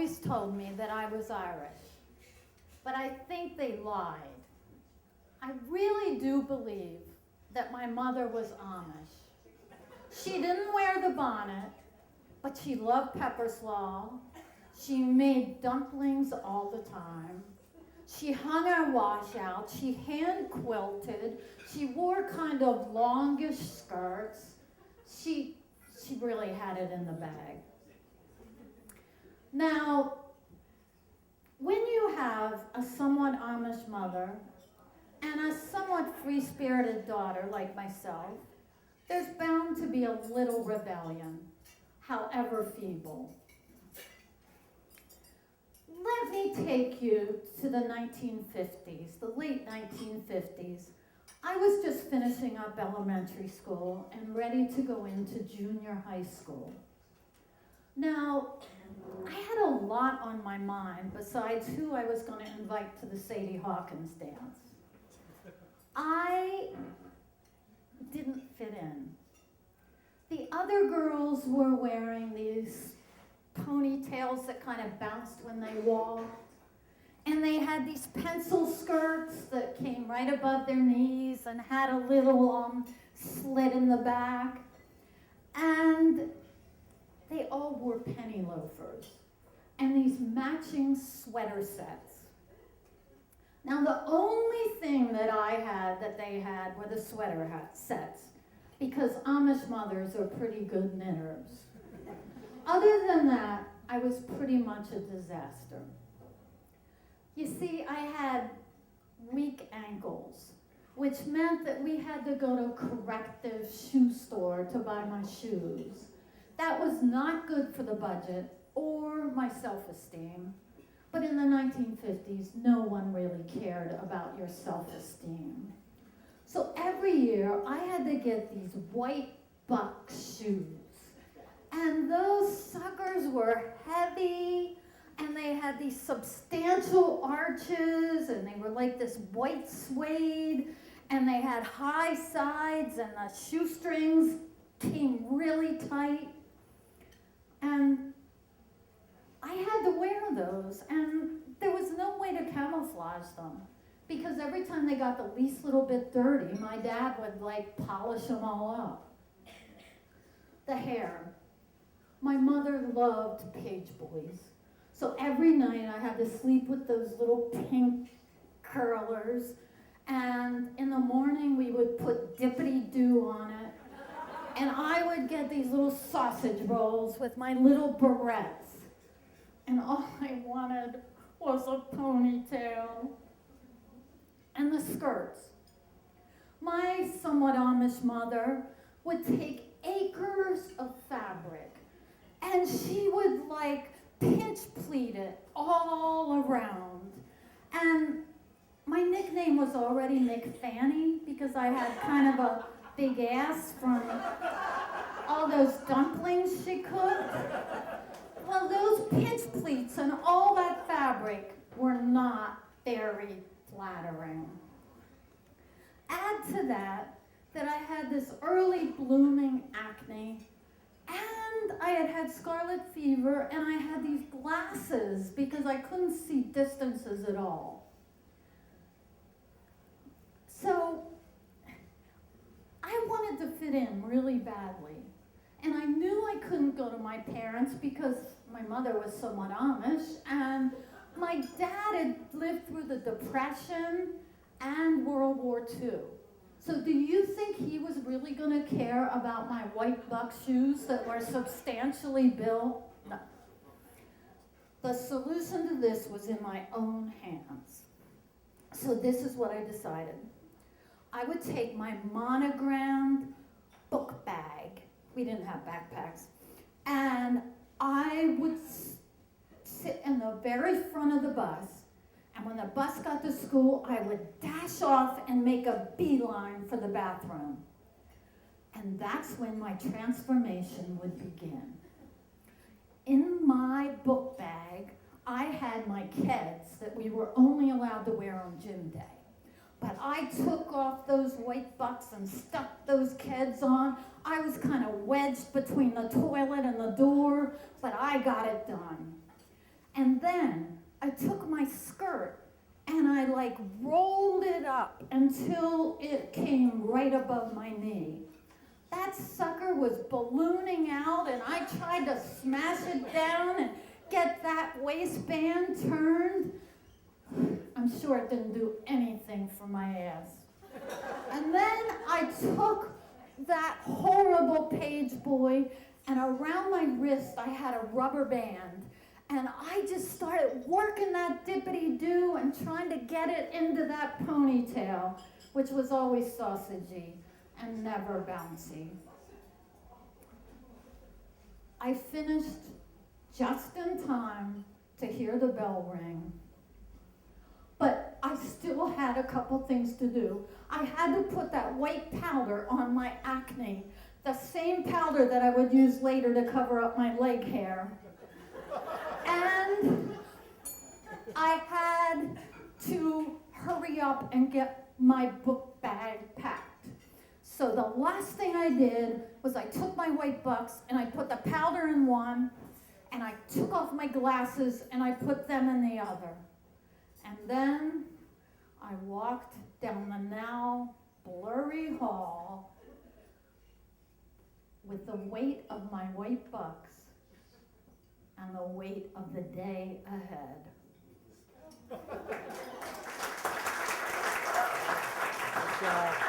always told me that I was Irish, but I think they lied. I really do believe that my mother was Amish. She didn't wear the bonnet, but she loved pepper slaw. She made dumplings all the time. She hung her washout. She hand quilted. She wore kind of longish skirts. She really had it in the bag. Now, when you have a somewhat Amish mother and a somewhat free-spirited daughter like myself, there's bound to be a little rebellion, however feeble. Let me take you to the 1950s, the late 1950s. I was just finishing up elementary school and ready to go into junior high school. Now, I had a lot on my mind besides who I was going to invite to the Sadie Hawkins dance. I didn't fit in. The other girls were wearing these ponytails that kind of bounced when they walked. And they had these pencil skirts that came right above their knees and had a little slit in the back. And they all wore penny loafers and these matching sweater sets. Now, the only thing that I had that they had were the sweater sets, because Amish mothers are pretty good knitters. Other than that, I was pretty much a disaster. You see, I had weak ankles, which meant that we had to go to a corrective shoe store to buy my shoes. That was not good for the budget or my self-esteem. But in the 1950s, no one really cared about your self-esteem. So every year, I had to get these white buck shoes. And those suckers were heavy, and they had these substantial arches, and they were like this white suede, and they had high sides, and the shoestrings came really tight. And I had to wear those, and there was no way to camouflage them, because every time they got the least little bit dirty, my dad would polish them all up. The hair. My mother loved page boys, so every night I had to sleep with those little pink curlers, and in the morning we would put dippity-doo on it, and I would get these little sausage rolls with my little barrettes, and all I wanted was a ponytail. And the skirts. My somewhat Amish mother would take acres of fabric, and she would pinch pleat it all around. And my nickname was already McFanny because I had kind of a big ass from all those dumplings she cooked. Well, those pinch pleats and all that fabric were not very flattering. Add to that I had this early blooming acne, and I had scarlet fever, and I had these glasses because I couldn't see distances at all. So I wanted to fit in really badly. And I knew I couldn't go to my parents because my mother was somewhat Amish, and my dad had lived through the Depression and World War II. So do you think he was really going to care about my white buck shoes that were substantially built? No. The solution to this was in my own hands. So this is what I decided. I would take my monogrammed book bag. We didn't have backpacks. And I would sit in the very front of the bus, and when the bus got to school, I would dash off and make a beeline for the bathroom. And that's when my transformation would begin. In my book bag, I had my Keds that we were only allowed to wear on gym day. But I took off those white bucks and stuck those Keds on. I was kind of wedged between the toilet and the door, but I got it done. And then I took my skirt and I like rolled it up until it came right above my knee. That sucker was ballooning out, and I tried to smash it down and get that waistband turned. I'm sure it didn't do anything for my ass. And then I took that horrible page boy, and around my wrist I had a rubber band. And I just started working that dippity-doo and trying to get it into that ponytail, which was always sausagey and never bouncy. I finished just in time to hear the bell ring. But I still had a couple things to do. I had to put that white powder on my acne, the same powder that I would use later to cover up my leg hair. And I had to hurry up and get my book bag packed. So the last thing I did was I took my white bucks and I put the powder in one, and I took off my glasses and I put them in the other. And then I walked down the now blurry hall with the weight of my white bucks and the weight of the day ahead. Good job.